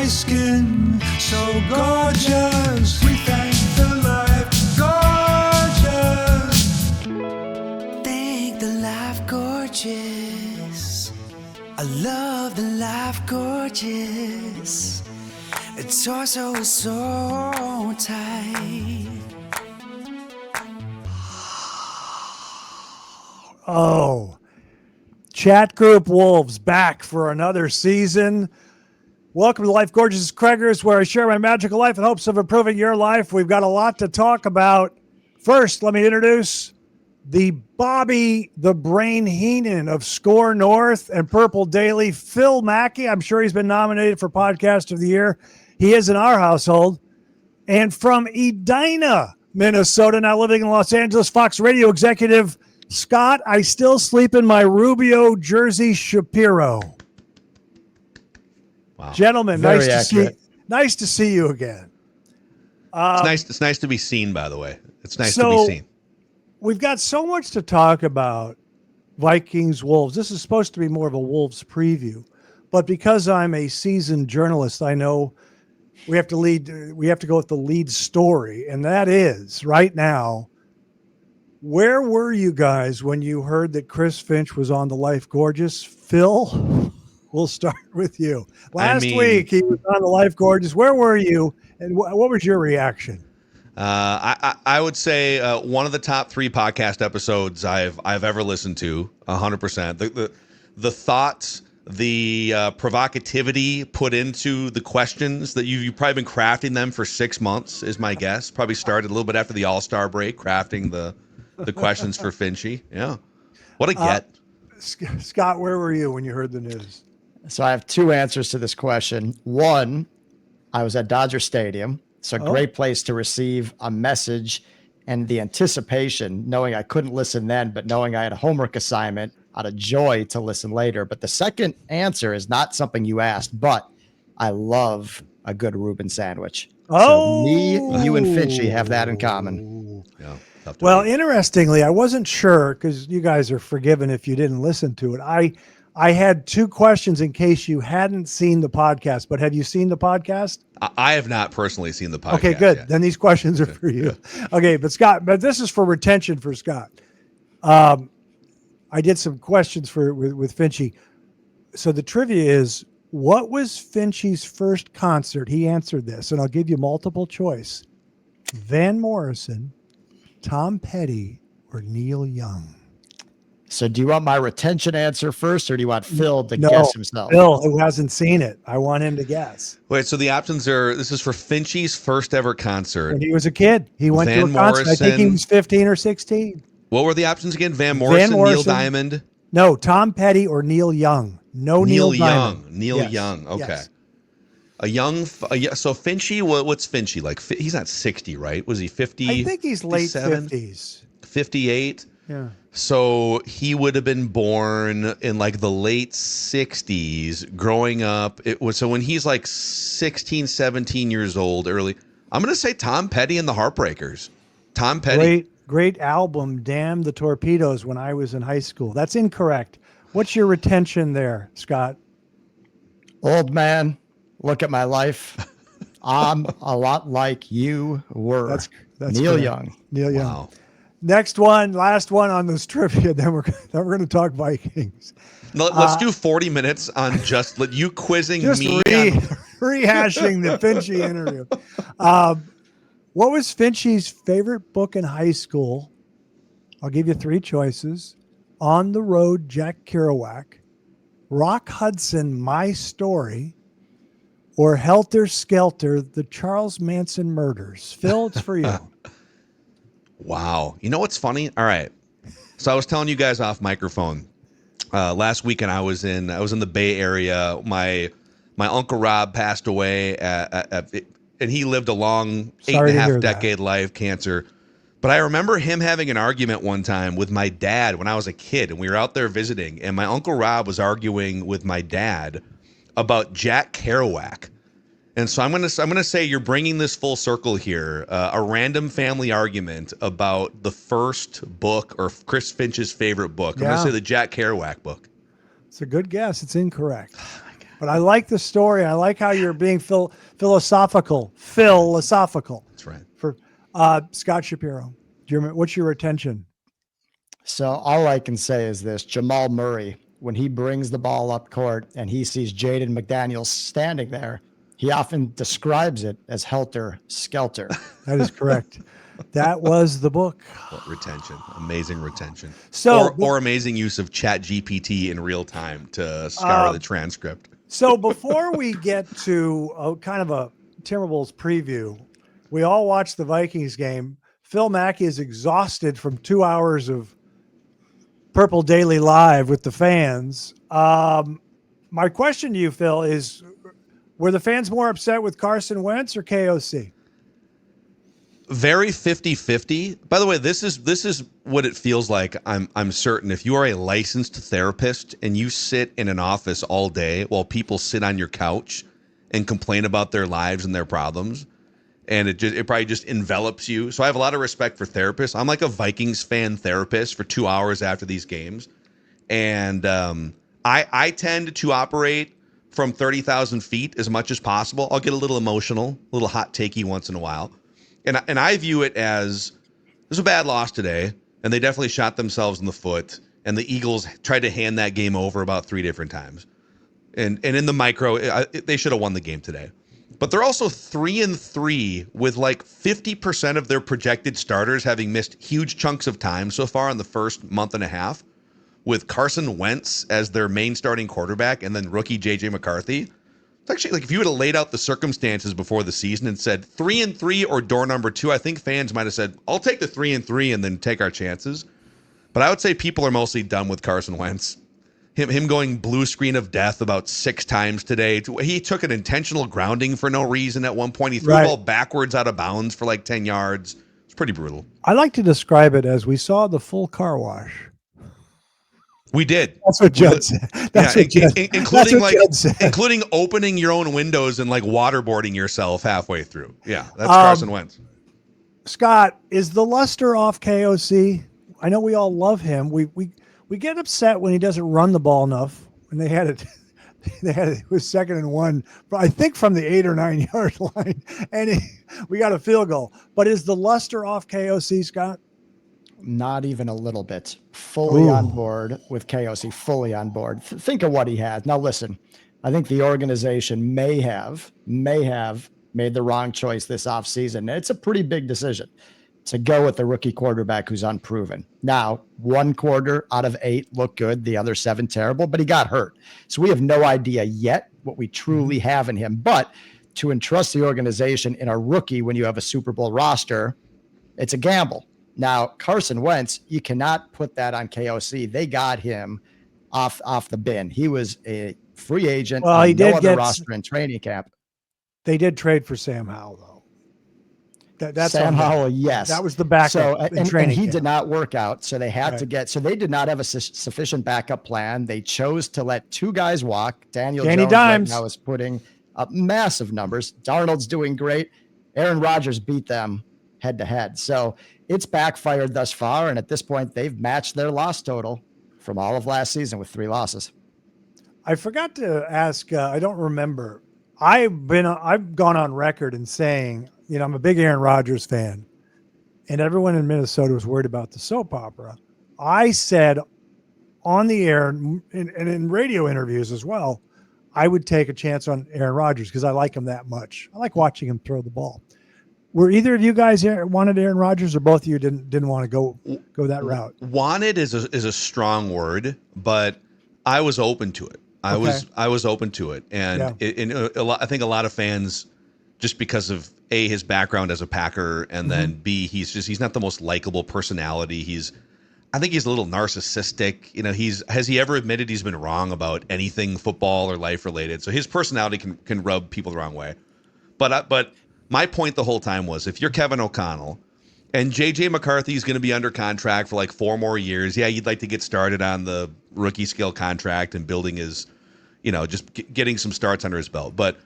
my skin so gorgeous. We thank the life gorgeous. Thank the life gorgeous. I love the life gorgeous. Its torso is so tight. Oh, chat group Wolves back for another season. Welcome to Life Gorgeous Craigers, where I share my magical life in hopes of improving your life. We've got a lot to talk about. First, let me introduce the Bobby the Brain Heenan of Score North and Purple Daily, Phil Mackey. I'm sure he's been nominated for Podcast of the Year. He is in our household. And from Edina, Minnesota, now living in Los Angeles, Fox Radio executive Scott, I still sleep in my Rubio jersey, Shapiro. Wow. Gentlemen, nice to see you again. It's nice to be seen, by the way. It's nice to be seen. We've got so much to talk about. Vikings, Wolves. This is supposed to be more of a Wolves preview, but because I'm a seasoned journalist, I know we have to go with the lead story, and that is right now. Where were you guys when you heard that Chris Finch was on the Life Gorgeous? Phil, we'll start with you. Last week he was on the Life Gorgeous. Where were you, and what was your reaction? I would say one of the top 3 podcast episodes I've ever listened to. 100%. The thoughts, the provocativity put into the questions that you've probably been crafting them for 6 months is my guess. Probably started a little bit after the All-Star break, crafting the questions for Finchy. Yeah. What a get. Scott, where were you when you heard the news? So I have 2 answers to this question. One, I was at Dodger Stadium. It's a great place to receive a message and the anticipation, knowing I couldn't listen then, but knowing I had a homework assignment out of joy to listen later. But the second answer is not something you asked, but I love a good Reuben sandwich. So me, you, and Finchy have that in common. Yeah. Well, interestingly, I wasn't sure because you guys are forgiven if you didn't listen to it. I had 2 questions in case you hadn't seen the podcast, but have you seen the podcast? I have not personally seen the podcast. Okay, good. Yet. Then these questions are for you. Okay, but Scott, this is for retention for Scott. I did some questions with Finchy. So the trivia is, what was Finchy's first concert? He answered this, and I'll give you multiple choice. Van Morrison, Tom Petty, or Neil Young? So do you want my retention answer first, or do you want Phil to guess himself? Phil, who hasn't seen it. I want him to guess. Wait, so the options are, this is for Finchy's first ever concert. When he was a kid. He went Van to a concert. Morrison. I think he was 15 or 16. What were the options again? Van Morrison, Neil Diamond? No, Tom Petty or Neil Young. No Neil Diamond. Neil Young. Okay. Yes. So Finchy, what's Finchy like? He's not 60, right? Was he 50? I think he's late 50s. 58? Yeah. So he would have been born in like the late 60s, growing up. So when he's like 16, 17 years old, early, I'm going to say Tom Petty and the Heartbreakers. Tom Petty. Great album, Damn the Torpedoes, when I was in high school. That's incorrect. What's your retention there, Scott? Old man, look at my life. I'm a lot like you were. That's Neil correct. Young. Neil Young. Wow. Next one, last one on this trivia. Then we're going to talk Vikings. Let's do 40 minutes on just you quizzing just me. Rehashing the Finchy interview. What was Finchy's favorite book in high school? I'll give you 3 choices. On the Road, Jack Kerouac, Rock Hudson, My Story, or Helter Skelter, The Charles Manson Murders. Phil, it's for you. Wow. You know what's funny? All right. So I was telling you guys off microphone. Last weekend I was in the Bay Area. My Uncle Rob passed away and he lived a long 8.5 decade life, cancer. But I remember him having an argument one time with my dad when I was a kid, and we were out there visiting, and my Uncle Rob was arguing with my dad about Jack Kerouac. And so I'm gonna say you're bringing this full circle here. A random family argument about the first book or Chris Finch's favorite book. I'm gonna say the Jack Kerouac book. It's a good guess. It's incorrect. Oh my God. But I like the story. I like how you're being philosophical. Philosophical. That's right. For Scott Shapiro, what's your retention? So all I can say is this: Jamal Murray, when he brings the ball up court and he sees Jaden McDaniels standing there, he often describes it as helter skelter. That is correct. That was the book. Retention, amazing retention. So, or amazing use of Chat GPT in real time to scour the transcript. So before we get to kind of a Timberwolves preview, we all watched the Vikings game. Phil Mackey is exhausted from 2 hours of Purple Daily Live with the fans. My question to you, Phil, is were the fans more upset with Carson Wentz or KOC? Very 50-50. By the way, this is what it feels like. I'm certain if you are a licensed therapist and you sit in an office all day while people sit on your couch and complain about their lives and their problems, and it probably just envelops you. So I have a lot of respect for therapists. I'm like a Vikings fan therapist for 2 hours after these games, and I tend to operate from 30,000 feet as much as possible. I'll get a little emotional, a little hot takey once in a while. And I view it as there's a bad loss today, and they definitely shot themselves in the foot. And the Eagles tried to hand that game over about 3 different times. And in the micro, they should have won the game today. But they're also 3-3 with like 50% of their projected starters having missed huge chunks of time so far in the first month and a half, with Carson Wentz as their main starting quarterback and then rookie J.J. McCarthy. It's actually like if you would have laid out the circumstances before the season and said 3-3 or door number 2, I think fans might have said, I'll take the 3-3 and then take our chances. But I would say people are mostly done with Carson Wentz. Him going blue screen of death about 6 times today. He took an intentional grounding for no reason at one point. He threw the ball backwards out of bounds for like 10 yards. It's pretty brutal. I like to describe it as we saw the full car wash. We did. That's what Judd said. Including opening your own windows and like waterboarding yourself halfway through. Yeah, that's Carson Wentz. Scott, is the luster off KOC? I know we all love him. We get upset when he doesn't run the ball enough. When they had it, it was 2nd and 1, I think from the 8 or 9 yard line, and we got a field goal. But is the luster off KOC, Scott? Not even a little bit. Fully on board with KOC, fully on board. Think of what he has. Now, listen, I think the organization may have made the wrong choice this offseason. It's a pretty big decision to go with the rookie quarterback who's unproven. Now, 1 quarter out of 8 looked good. The other 7 terrible, but he got hurt. So we have no idea yet what we truly have in him. But to entrust the organization in a rookie when you have a Super Bowl roster, it's a gamble. Now, Carson Wentz, you cannot put that on KOC. They got him off the bin. He was a free agent. Well, he did get roster in training camp. They did trade for Sam Howell, though. That's Sam Howell, yes. That was the backup in training and he camp. did not work out, so they had to get. So they did not have a sufficient backup plan. They chose to let 2 guys walk. Daniel Jones right now is putting up massive numbers. Darnold's doing great. Aaron Rodgers beat them head to head. So it's backfired thus far, and at this point, they've matched their loss total from all of last season with 3 losses. I forgot to ask. I don't remember. I've gone on record in saying, I'm a big Aaron Rodgers fan, and everyone in Minnesota was worried about the soap opera. I said on the air and in radio interviews as well, I would take a chance on Aaron Rodgers because I like him that much. I like watching him throw the ball. Were either of you guys wanted Aaron Rodgers, or both of you didn't want to go that route? Wanted is a strong word, but I was open to it. I was open to it, and I think a lot of fans, just because of A, his background as a Packer, and then B, he's not the most likable personality. I think he's a little narcissistic. Has he ever admitted he's been wrong about anything football or life related? So his personality can rub people the wrong way. But my point the whole time was, if you're Kevin O'Connell and J.J. McCarthy is going to be under contract for like 4 more years, you'd like to get started on the rookie scale contract and building his, just getting some starts under his belt. But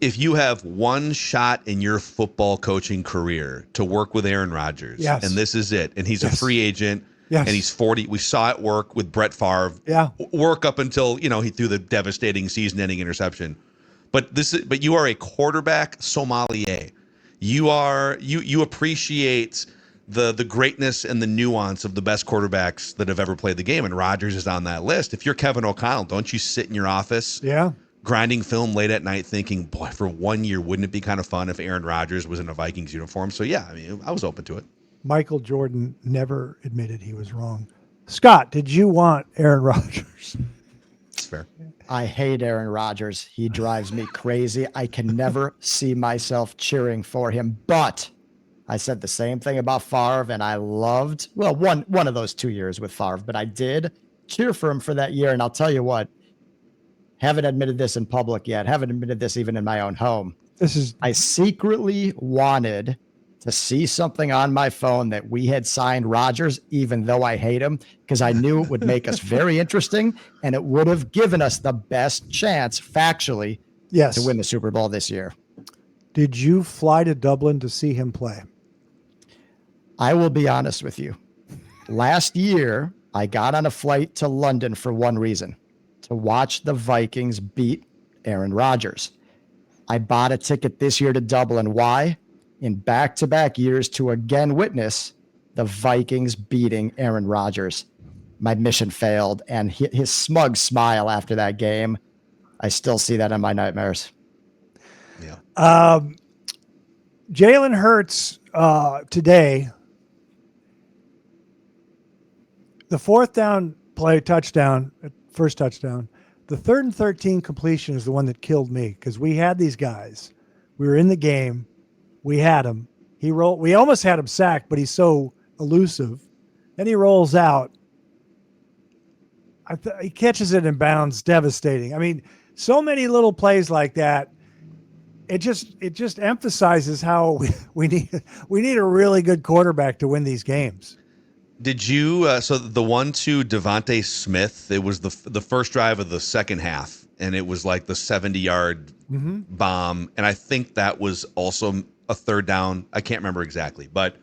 if you have 1 shot in your football coaching career to work with Aaron Rodgers, and this is it, and he's a free agent, Yes. And he's 40. We saw it work with Brett Favre. Yeah. Work up until, he threw the devastating season-ending interception. But you are a quarterback sommelier. You appreciate the greatness and the nuance of the best quarterbacks that have ever played the game, and Rodgers is on that list. If you're Kevin O'Connell, don't you sit in your office grinding film late at night thinking, boy, for 1 year, wouldn't it be kind of fun if Aaron Rodgers was in a Vikings uniform? So, yeah, I was open to it. Michael Jordan never admitted he was wrong. Scott, did you want Aaron Rodgers? It's fair. I hate Aaron Rodgers. He drives me crazy. I can never see myself cheering for him. But I said the same thing about Favre, and I loved, one of those 2 years with Favre, but I did cheer for him for that year. And I'll tell you what, haven't admitted this in public yet. Haven't admitted this even in my own home. I secretly wanted to see something on my phone that we had signed Rodgers, even though I hate him, because I knew it would make us very interesting, and it would have given us the best chance, factually, to win the Super Bowl this year. Did you fly to Dublin to see him play? I will be honest with you. Last year, I got on a flight to London for one reason, to watch the Vikings beat Aaron Rodgers. I bought a ticket this year to Dublin. Why? In back-to-back years to again witness the Vikings beating Aaron Rodgers. My mission failed, and his smug smile after that game, I still see that in my nightmares. Yeah. Jalen Hurts today, the fourth down play touchdown, first touchdown, the 3rd and 13 completion is the one that killed me because we had these guys. We were in the game. We had him. We almost had him sacked, but he's so elusive. Then he rolls out. He catches it in bounds, devastating. I mean, so many little plays like that. It just emphasizes how we need a really good quarterback to win these games. Did you? So the one to Devontae Smith, it was the first drive of the second half, and it was like the 70-yard bomb, and I think that was also a third down. I can't remember exactly, but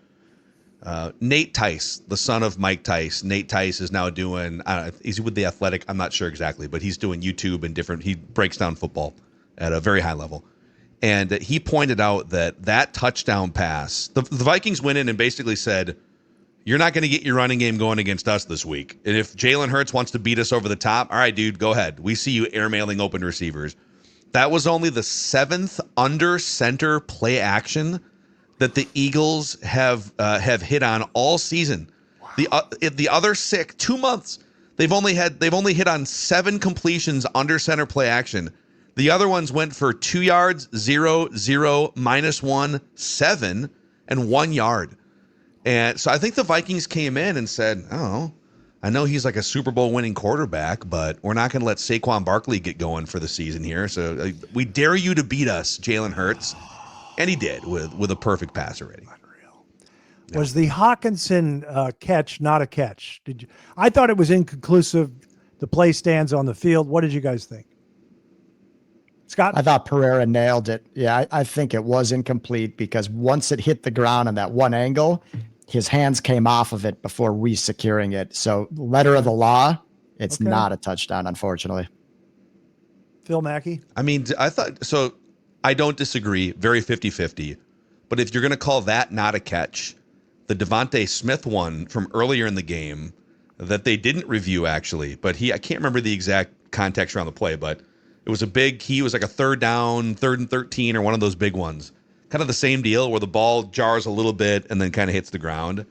Nate Tice, the son of Mike Tice, Nate Tice is now doing. He's with the Athletic. I'm not sure exactly, but he's doing YouTube and different. He breaks down football at a very high level. And he pointed out that touchdown pass, the Vikings went in and basically said, you're not going to get your running game going against us this week. And if Jalen Hurts wants to beat us over the top, all right, dude, go ahead. We see you airmailing open receivers. That was only the 7th under center play action that the Eagles have hit on all season. Wow. The other 2 months, they've only hit on 7 completions under center play action. The other ones went for 2 yards, 0, 0, -1, 7, and 1 yard. And so I think the Vikings came in and said, oh, I know he's like a Super Bowl winning quarterback, but we're not going to let Saquon Barkley get going for the season here. So we dare you to beat us, Jalen Hurts. And he did with a perfect pass already. Unreal. Yeah. Was the Hawkinson catch not a catch? I thought it was inconclusive. The play stands on the field. What did you guys think? Scott? I thought Pereira nailed it. Yeah, I think it was incomplete because once it hit the ground on that one angle, his hands came off of it before re-securing it. So letter of the law, it's not a touchdown, unfortunately. Phil Mackey? I mean, I don't disagree. Very 50-50. But if you're going to call that not a catch, the Devontae Smith one from earlier in the game that they didn't review actually, but I can't remember the exact context around the play, but it was he was like a 3rd down, 3rd and 13 or one of those big ones. Kind of the same deal where the ball jars a little bit and then kind of hits the ground.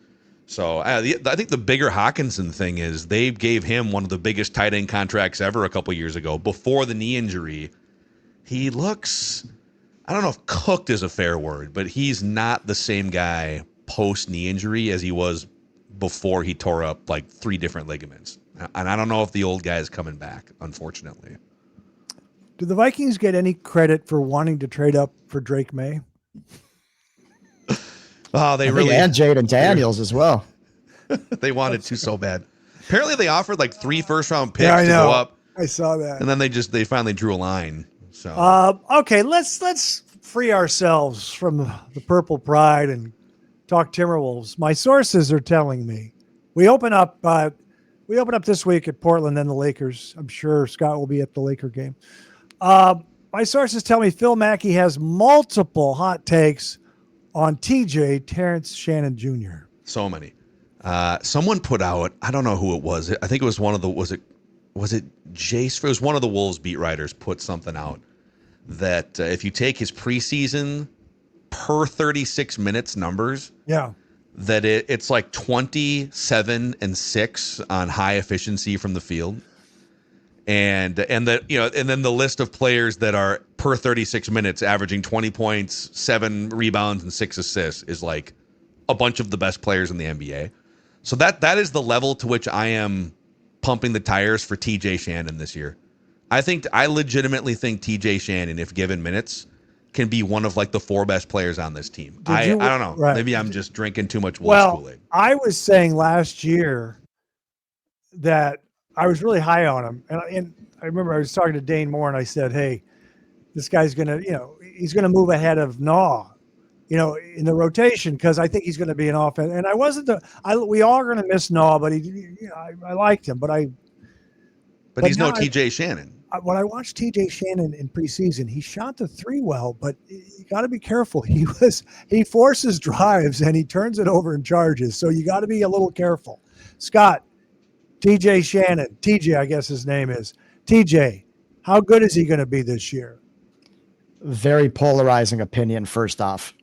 So I think the bigger Hawkinson thing is they gave him one of the biggest tight end contracts ever a couple years ago before the knee injury. He looks, I don't know if cooked is a fair word, but he's not the same guy post knee injury as he was before he tore up like 3 different ligaments. And I don't know if the old guy is coming back, unfortunately. Do the Vikings get any credit for wanting to trade up for Drake May? Oh, they really, and Jaden Daniels as well. They wanted to so bad. Apparently, they offered like 3 first-round picks to go up. I saw that, and then they finally drew a line. So okay, let's free ourselves from the purple pride and talk Timberwolves. My sources are telling me We open up. We open up this week at Portland, then the Lakers. I'm sure Scott will be at the Laker game. My sources tell me Phil Mackey has multiple hot takes on TJ, Terrance Shannon Jr. So many. Someone put out, I don't know who it was. I think it was one of the, was it Jace? It was one of the Wolves beat writers put something out that if you take his preseason per 36 minutes numbers, Yeah. that it's like 27-6 on high efficiency from the field. And that, and then the list of players that are per 36 minutes averaging 20 points, 7 rebounds, and 6 assists is like a bunch of the best players in the NBA. So that is the level to which I am pumping the tires for TJ Shannon this year. I legitimately think TJ Shannon, if given minutes, can be one of like the 4 best players on this team. I don't know. Right. Maybe I'm just drinking too much Wolves Kool-Aid. I was saying last year that I was really high on him. And I remember I was talking to Dane Moore and I said, hey, this guy's going to, he's going to move ahead of Naw, in the rotation, because I think he's going to be an offense. And we all are going to miss Naw, but I liked him, but he's no TJ Shannon. When I watched TJ Shannon in preseason, he shot the 3 well, but you got to be careful. He forces drives and he turns it over in charges. So you got to be a little careful. Scott, TJ Shannon, TJ, I guess his name is. TJ, how good is he going to be this year? Very polarizing opinion. First off,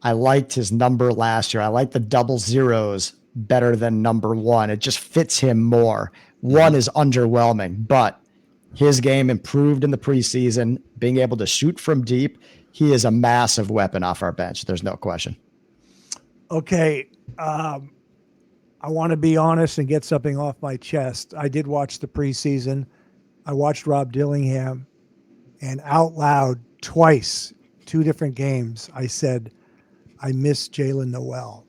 I liked his number last year. I like the double zeros better than number 1. It just fits him more. 1 is underwhelming, but his game improved in the preseason, being able to shoot from deep. He is a massive weapon off our bench. There's no question. Okay. I want to be honest and get something off my chest. I did watch the preseason. I watched Rob Dillingham, and out loud twice, 2 different games, I said, I miss Jalen Noel.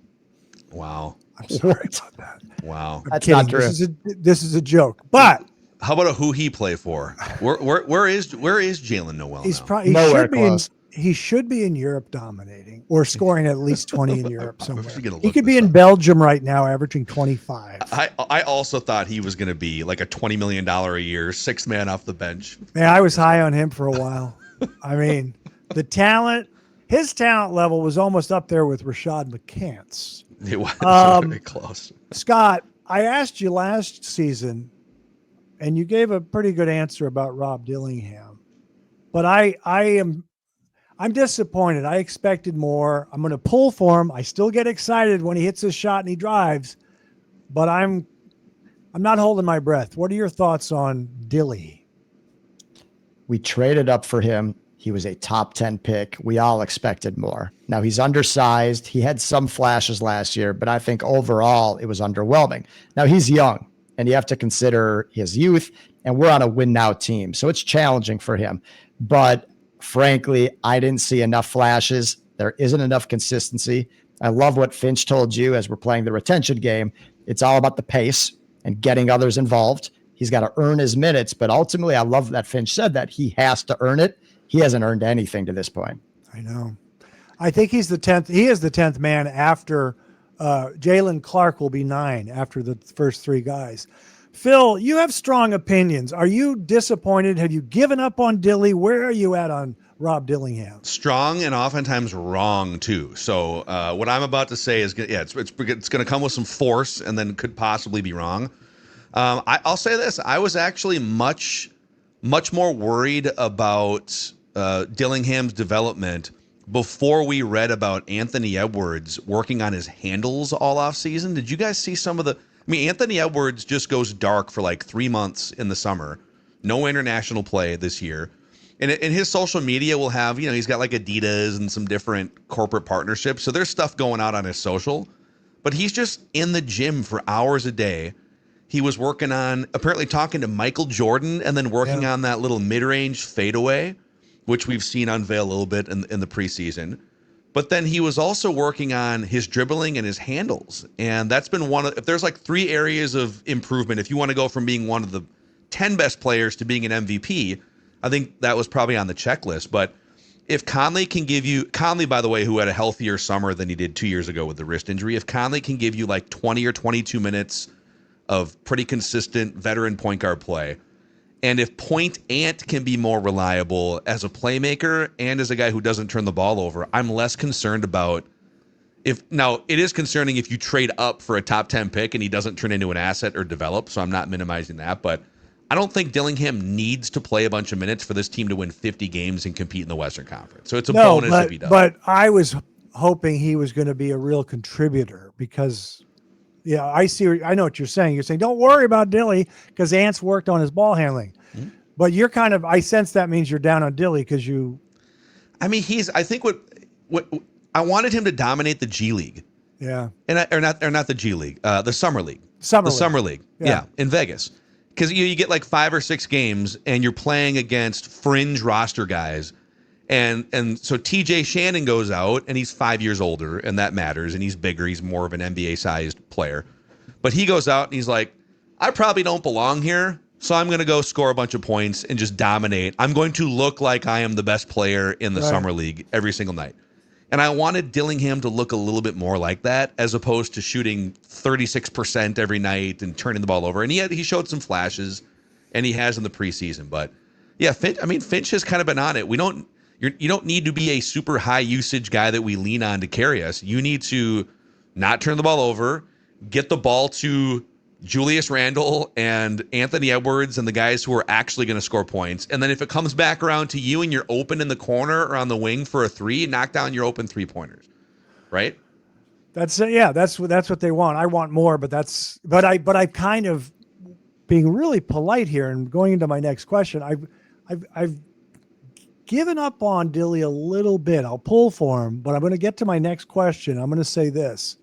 Wow. I'm sorry about that. Wow. That's not true. This is a joke. But how about who he play for? Where is Jalen Noel? He's now? probably nowhere close. He should be in Europe dominating or scoring at least 20 in Europe somewhere. He could be in Belgium right now, averaging 25. I also thought he was going to be like a $20 million a year, 6th man off the bench. Man, I was high on him for a while. I mean, his talent level was almost up there with Rashad McCants. It was very close. Scott, I asked you last season, and you gave a pretty good answer about Rob Dillingham, but I'm disappointed. I expected more. I'm going to pull for him. I still get excited when he hits his shot and he drives, but I'm not holding my breath. What are your thoughts on Dilly? We traded up for him. He was a top 10 pick. We all expected more. Now he's undersized. He had some flashes last year, but I think overall it was underwhelming. Now he's young and you have to consider his youth, and we're on a win now team. So it's challenging for him, but frankly, I didn't see enough flashes. There isn't enough consistency. I love what Finch told you as we're playing the retention game. It's all about the pace and getting others involved. He's got to earn his minutes, but ultimately I love that Finch said that he has to earn it. He hasn't earned anything to this point. I know. I think he's the 10th. He is the 10th man after Jalen Clark will be 9 after the first 3 guys. Phil, you have strong opinions. Are you disappointed? Have you given up on Dilly? Where are you at on Rob Dillingham? Strong and oftentimes wrong too. So what I'm about to say is, it's going to come with some force and then could possibly be wrong. I'll say this. I was actually much more worried about Dillingham's development before we read about Anthony Edwards working on his handles all off season. Did you guys see some of the? I mean, Anthony Edwards just goes dark for like 3 months in the summer. No international play this year. And his social media will have, he's got like Adidas and some different corporate partnerships. So there's stuff going out on his social. But he's just in the gym for hours a day. He was working on, apparently talking to Michael Jordan and then working on that little mid-range fadeaway, which we've seen unveil a little bit in the preseason. But then he was also working on his dribbling and his handles. And that's been if there's like 3 areas of improvement, if you want to go from being one of the 10 best players to being an MVP, I think that was probably on the checklist. But if Conley can give you Conley, by the way, who had a healthier summer than he did 2 years ago with the wrist injury, if Conley can give you like 20 or 22 minutes of pretty consistent veteran point guard play, and if Point Ant can be more reliable as a playmaker and as a guy who doesn't turn the ball over, I'm less concerned about now it is concerning if you trade up for a top 10 pick and he doesn't turn into an asset or develop. So I'm not minimizing that, but I don't think Dillingham needs to play a bunch of minutes for this team to win 50 games and compete in the Western Conference. So it's a bonus if he does. But I was hoping he was going to be a real contributor because, yeah, I know what you're saying. You're saying, don't worry about Dilly because Ant's worked on his ball handling. Mm-hmm. But you're I sense that means you're down on Dilly because I think what I wanted him to dominate the G League. Yeah. Or not the G League, the Summer League. Summer League. Yeah. In Vegas. Because you get like 5 or 6 games and you're playing against fringe roster guys. And so TJ Shannon goes out and he's 5 years older and that matters. And he's bigger. He's more of an NBA sized player. But he goes out and he's like, I probably don't belong here. So I'm going to go score a bunch of points and just dominate. I'm going to look like I am the best player in the Summer League every single night. And I wanted Dillingham to look a little bit more like that as opposed to shooting 36% every night and turning the ball over. And he showed some flashes, and he has in the preseason. But, yeah, Finch has kind of been on it. You don't need to be a super high usage guy that we lean on to carry us. You need to not turn the ball over, get the ball to Julius Randle and Anthony Edwards and the guys who are actually going to score points. And then if it comes back around to you and you're open in the corner or on the wing for a 3, knock down your open 3-pointers. Right? That's what they want. I want more, but I kind of being really polite here and going into my next question. I've given up on Dilly a little bit. I'll pull for him, but I'm going to get to my next question. I'm going to say this.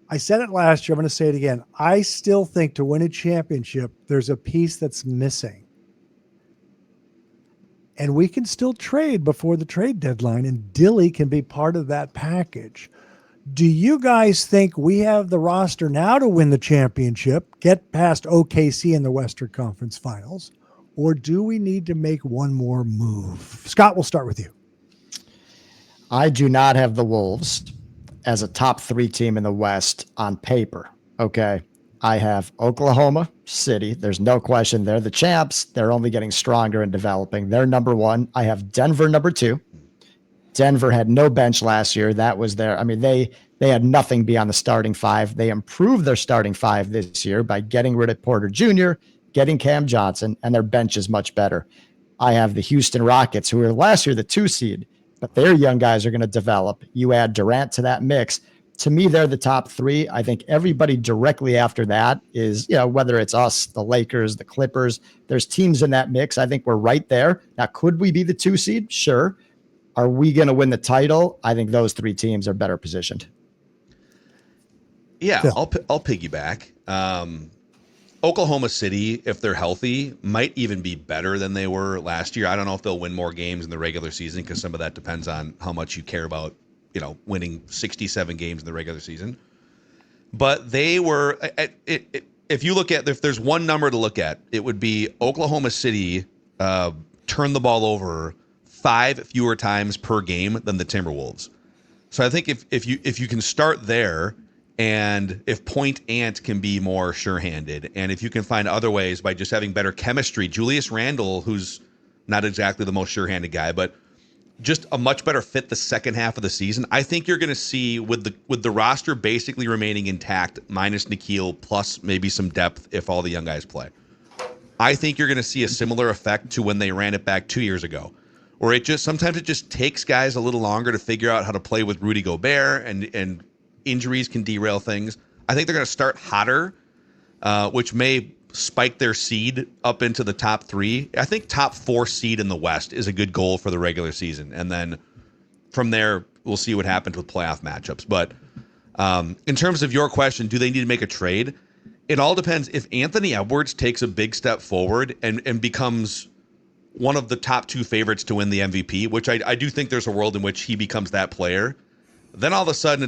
I said it last year. I'm going to say it again. I still think to win a championship, there's a piece that's missing. And we can still trade before the trade deadline, and Dilly can be part of that package. Do you guys think we have the roster now to win the championship, get past OKC in the Western Conference Finals, or do we need to make one more move? Scott, we'll start with you. I do not have the Wolves as a top 3 team in the West on paper. Okay. I have Oklahoma City. There's no question. They're the champs. They're only getting stronger and developing. They're number 1. I have Denver number 2. Denver had no bench last year. That was they had nothing beyond the starting 5. They improved their starting 5 this year by getting rid of Porter Jr., getting Cam Johnson, and their bench is much better. I have the Houston Rockets, who were last year the 2 seed. But their young guys are going to develop. You add Durant to that mix. To me, they're the top 3. I think everybody directly after that is, whether it's us, the Lakers, the Clippers, there's teams in that mix. I think we're right there. Now, could we be the 2 seed? Sure. Are we going to win the title? I think those 3 teams are better positioned. Yeah, I'll piggyback. Oklahoma City, if they're healthy, might even be better than they were last year. I don't know if they'll win more games in the regular season because some of that depends on how much you care about, winning 67 games in the regular season. But they were, if there's one number to look at, it would be Oklahoma City turn the ball over 5 fewer times per game than the Timberwolves. So I think if you can start there, and if Point Ant can be more sure-handed, and if you can find other ways by just having better chemistry, Julius Randle, who's not exactly the most sure-handed guy, but just a much better fit the second half of the season, I think you're going to see with the roster basically remaining intact, minus Nikhil, plus maybe some depth if all the young guys play. I think you're going to see a similar effect to when they ran it back 2 years ago, where sometimes it just takes guys a little longer to figure out how to play with Rudy Gobert, and injuries can derail things. I think they're going to start hotter, which may spike their seed up into the top 3. I think top 4 seed in the West is a good goal for the regular season. And then from there, we'll see what happens with playoff matchups. But in terms of your question, do they need to make a trade? It all depends. If Anthony Edwards takes a big step forward and becomes one of the top 2 favorites to win the MVP, which I do think there's a world in which he becomes that player, then all of a sudden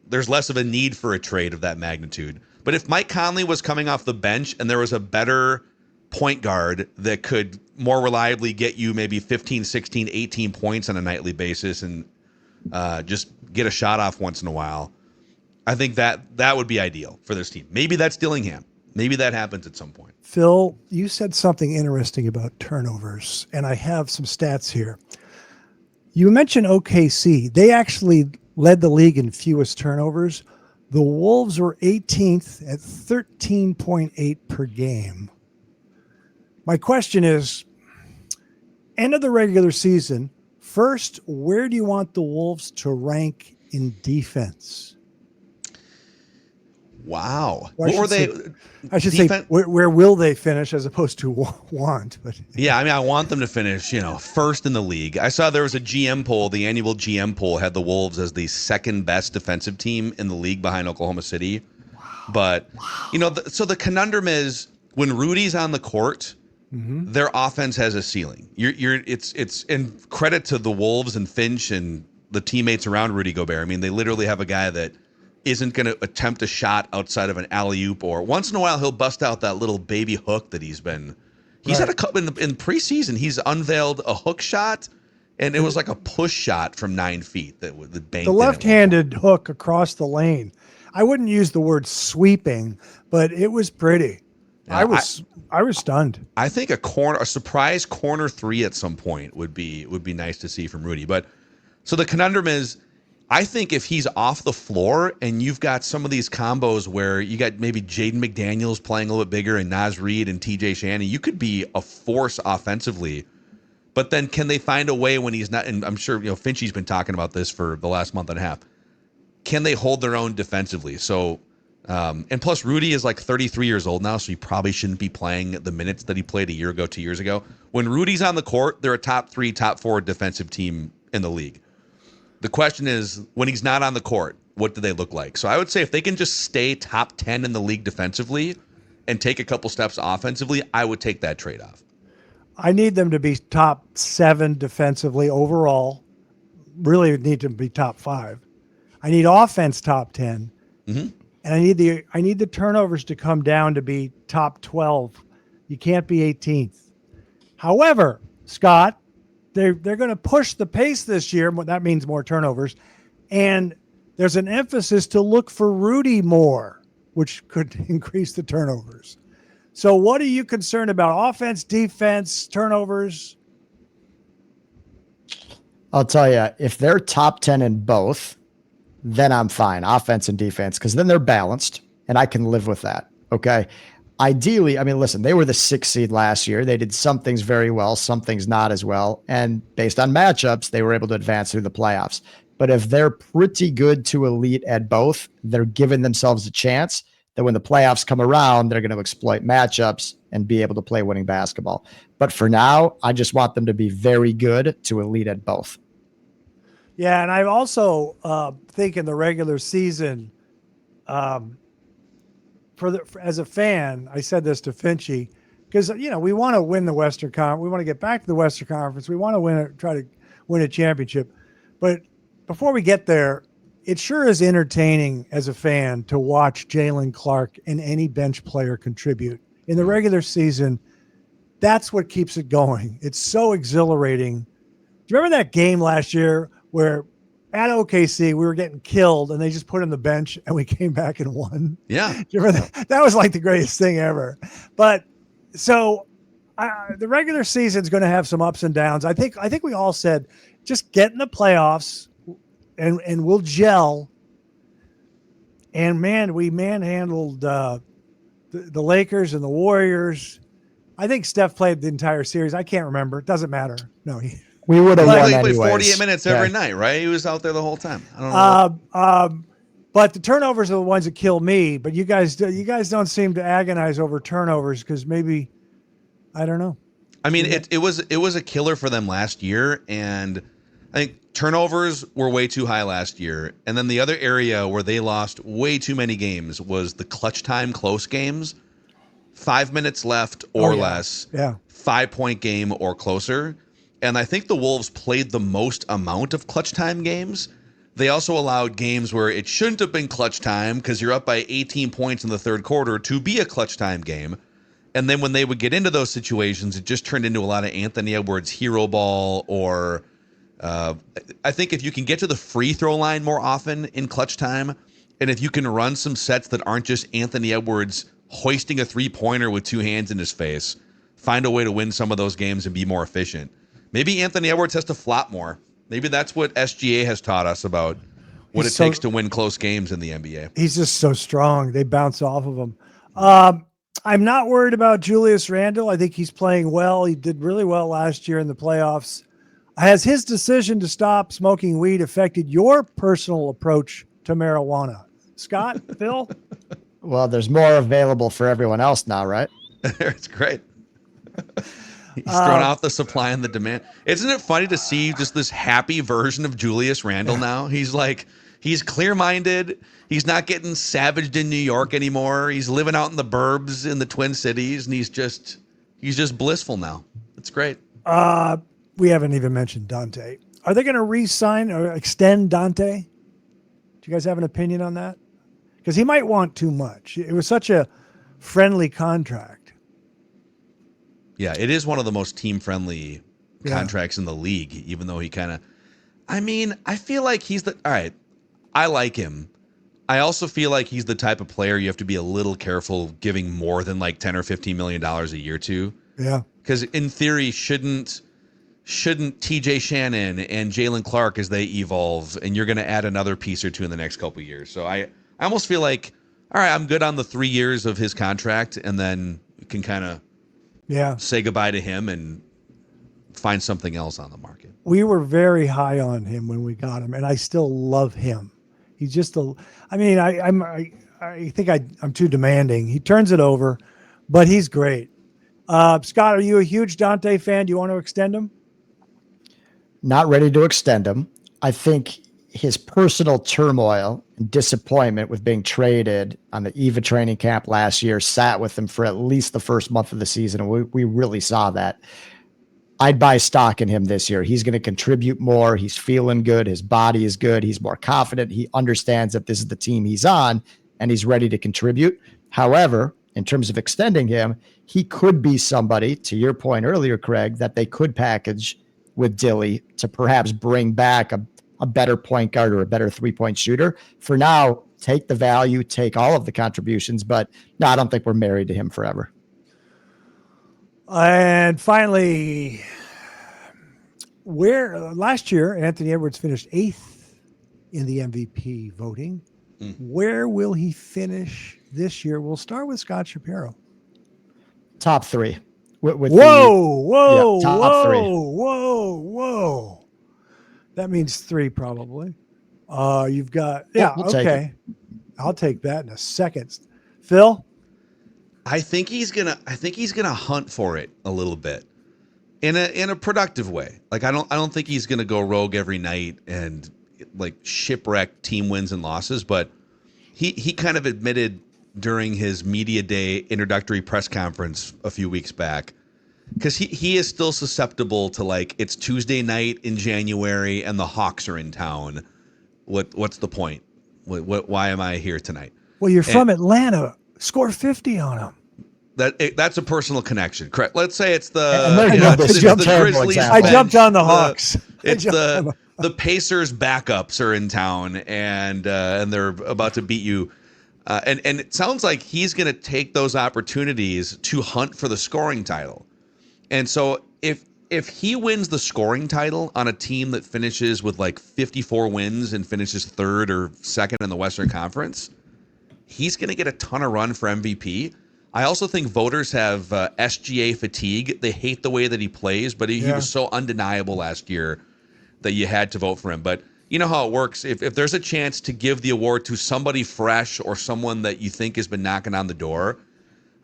there's less of a need for a trade of that magnitude. But if Mike Conley was coming off the bench and there was a better point guard that could more reliably get you maybe 15, 16, 18 points on a nightly basis and just get a shot off once in a while. I think that would be ideal for this team. Maybe that's Dillingham. Maybe that happens at some point. Phil, you said something interesting about turnovers, and I have some stats here. You mentioned OKC. They actually led the league in fewest turnovers. The Wolves were 18th at 13.8 per game. My question is, end of the regular season, first, where do you want the Wolves to rank in defense? Wow. Or What were they? I should say, where will they finish as opposed to want? But yeah, I mean, I want them to finish, first in the league. I saw there was a GM poll. The annual GM poll had the Wolves as the second best defensive team in the league behind Oklahoma City. But, so the conundrum is when Rudy's on the court, their offense has a ceiling. It's in credit to the Wolves and Finch and the teammates around Rudy Gobert. I mean, they literally have a guy that isn't going to attempt a shot outside of an alley-oop, or once in a while he'll bust out that little baby hook that he's had a couple in preseason. He's unveiled a hook shot, and it was like a push shot from 9 feet that banked. The left-handed hook across the lane. I wouldn't use the word sweeping, but it was pretty. Yeah, I was stunned. I think a surprise corner three at some point would be nice to see from Rudy. But so the conundrum is, I think if he's off the floor and you've got some of these combos where you got maybe Jaden McDaniels playing a little bit bigger and Naz Reid and TJ Shannon, you could be a force offensively. But then can they find a way when he's not? And I'm sure Finchie's been talking about this for the last month and a half. Can they hold their own defensively? So, and plus Rudy is like 33 years old now, so he probably shouldn't be playing the minutes that he played a year ago, 2 years ago. When Rudy's on the court, they're a top 3, top 4 defensive team in the league. The question is, when he's not on the court, what do they look like? So I would say if they can just stay top 10 in the league defensively and take a couple steps offensively, I would take that trade-off. I need them to be top 7 defensively overall. Really need to be top 5. I need offense top 10. And I need the turnovers to come down to be top 12. You can't be 18th. However, Scott, they're going to push the pace this year. That means more turnovers. And there's an emphasis to look for Rudy more, which could increase the turnovers. So what are you concerned about? Offense, defense, turnovers? I'll tell you, if they're top 10 in both, then I'm fine, offense and defense, because then they're balanced, and I can live with that, okay? Ideally, I mean, listen, they were the 6th seed last year. They did some things very well, some things not as well. And based on matchups, they were able to advance through the playoffs. But if they're pretty good to elite at both, they're giving themselves a chance that when the playoffs come around, they're going to exploit matchups and be able to play winning basketball. But for now, I just want them to be very good to elite at both. Yeah, and I also think in the regular season, as a fan, I said this to Finchie, because we want to win the Western Conference. We want to get back to the Western Conference. We want to try to win a championship. But before we get there, it sure is entertaining as a fan to watch Jalen Clark and any bench player contribute. In the regular season, that's what keeps it going. It's so exhilarating. Do you remember that game last year where at OKC we were getting killed and they just put in the bench and we came back and won? Yeah. Do you remember that? That was like the greatest thing ever. But so the regular season is going to have some ups and downs. I think we all said just get in the playoffs and we'll gel. And man, we manhandled the Lakers and the Warriors. I think Steph played the entire series. I can't remember. It doesn't matter. No, we would have won he anyways. played 48 minutes every night, right? He was out there the whole time. I don't know. But the turnovers are the ones that kill me. But you guys don't seem to agonize over turnovers because maybe, I don't know. I mean, it was a killer for them last year, and I think turnovers were way too high last year. And then the other area where they lost way too many games was the clutch time close games. 5 minutes left or less. Yeah. 5-point game or closer. And I think the Wolves played the most amount of clutch time games. They also allowed games where it shouldn't have been clutch time because you're up by 18 points in the third quarter to be a clutch time game. And then when they would get into those situations, it just turned into a lot of Anthony Edwards hero ball, or I think if you can get to the free throw line more often in clutch time, and if you can run some sets that aren't just Anthony Edwards hoisting a three-pointer with two hands in his face, find a way to win some of those games and be more efficient. Maybe Anthony Edwards has to flop more. Maybe that's what SGA has taught us about what it takes to win close games in the NBA. He's just so strong. They bounce off of him. I'm not worried about Julius Randle. I think he's playing well. He did really well last year in the playoffs. Has his decision to stop smoking weed affected your personal approach to marijuana? Scott, Phil? Well, there's more available for everyone else now, right? It's great. He's thrown off the supply and the demand. Isn't it funny to see just this happy version of Julius Randle now? He's clear-minded. He's not getting savaged in New York anymore. He's living out in the burbs in the Twin Cities, and he's just blissful now. It's great. We haven't even mentioned Dante. Are they going to re-sign or extend Dante? Do you guys have an opinion on that? Because he might want too much. It was such a friendly contract. Yeah, it is one of the most team-friendly contracts in the league, even though he kind of... I feel like he's all right, I like him. I also feel like he's the type of player you have to be a little careful giving more than like $10 or $15 million a year to. Yeah. Because in theory, shouldn't TJ Shannon and Jalen Clark, as they evolve, and you're going to add another piece or two in the next couple of years. So I almost feel like, all right, I'm good on the 3 years of his contract, and then you can kind of say goodbye to him and find something else on the market. We were very high on him when we got him, and I still love him. He's just I think I'm too demanding. He turns it over, but he's great. Scott, are you a huge Dante fan? Do you want to extend him? Not ready to extend him. I think his personal turmoil and disappointment with being traded on the eve of training camp last year sat with him for at least the first month of the season, and we really saw that. I'd buy stock in him this year. He's going to contribute more. He's feeling good. His body is good. He's more confident. He understands that this is the team he's on, and he's ready to contribute. However, in terms of extending him, he could be somebody, to your point earlier, Craig, that they could package with Dilly to perhaps bring back a better point guard or a better three-point shooter. For now, take the value, take all of the contributions, but no, I don't think we're married to him forever. And finally, last year, Anthony Edwards finished 8th in the MVP voting. Where will he finish this year? We'll start with Scott Shapiro. Top 3. Whoa. Top 3. Whoa. That means 3 probably. You've got, we'll okay. I'll take that in a second. Phil? I think he's gonna hunt for it a little bit in a productive way. Like I don't think he's gonna go rogue every night and like shipwreck team wins and losses. But he kind of admitted during his media day introductory press conference a few weeks back, because he is still susceptible to like it's Tuesday night in January and the Hawks are in town. What's the point? Why am I here tonight? Well, you're from Atlanta. Score 50 on them. That's a personal connection, correct? Let's say it's the Grizzlies. I jumped on the Hawks. It's the Pacers backups are in town and they're about to beat you. And it sounds like he's going to take those opportunities to hunt for the scoring title. And so if he wins the scoring title on a team that finishes with like 54 wins and finishes 3rd or 2nd in the Western Conference, he's going to get a ton of run for MVP. I also think voters have SGA fatigue. They hate the way that he plays, but he was so undeniable last year that you had to vote for him. But you know how it works. If there's a chance to give the award to somebody fresh or someone that you think has been knocking on the door,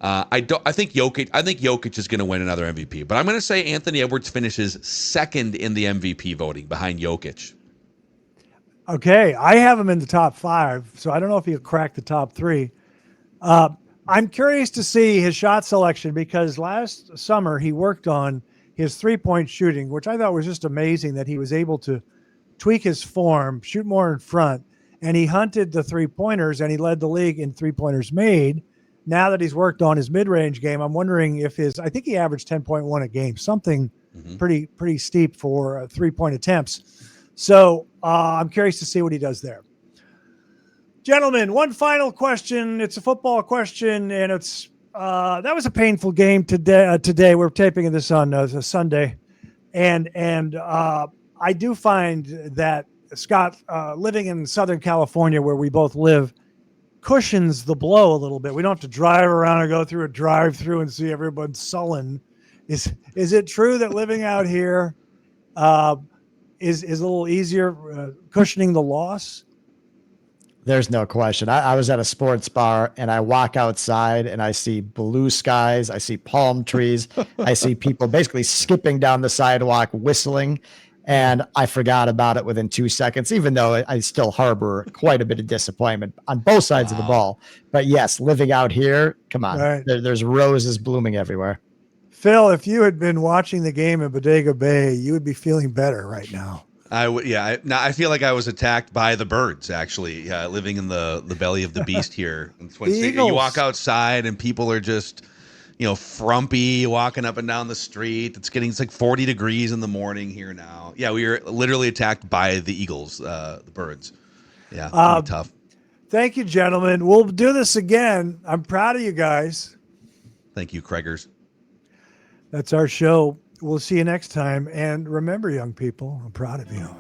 I think Jokic is going to win another MVP. But I'm going to say Anthony Edwards finishes 2nd in the MVP voting behind Jokic. Okay, I have him in the top 5, so I don't know if he'll crack the top 3. I'm curious to see his shot selection because last summer he worked on his three-point shooting, which I thought was just amazing that he was able to tweak his form, shoot more in front, and he hunted the three-pointers, and he led the league in three-pointers made. now that he's worked on his mid-range game, I'm wondering if I think he averaged 10.1 a game, something pretty steep for 3-point attempts. So I'm curious to see what he does there. Gentlemen, one final question. It's a football question, and it's that was a painful game today. We're taping this on a Sunday, and I do find that Scott, living in Southern California, where we both live, cushions the blow a little bit. We don't have to drive around and go through a drive-through and see everyone sullen. Is it true that living out here is a little easier cushioning the loss? There's no question. I was at a sports bar and I walk outside and I see blue skies. I see palm trees. I see people basically skipping down the sidewalk, whistling. And I forgot about it within 2 seconds, even though I still harbor quite a bit of disappointment on both sides of the ball. But yes, living out here, come on, right. There's roses blooming everywhere. Phil, if you had been watching the game in Bodega Bay, you would be feeling better right now. I would, yeah. I feel like I was attacked by the birds. Actually, living in the belly of the beast here in Twin Cities. You walk outside and people are just, frumpy, walking up and down the street. It's like 40 degrees in the morning here now. Yeah, we are literally attacked by the eagles, the birds. Yeah, it's gonna be tough. Thank you, gentlemen. We'll do this again. I'm proud of you guys. Thank you, Craigers. That's our show. We'll see you next time. And remember, young people, I'm proud of you.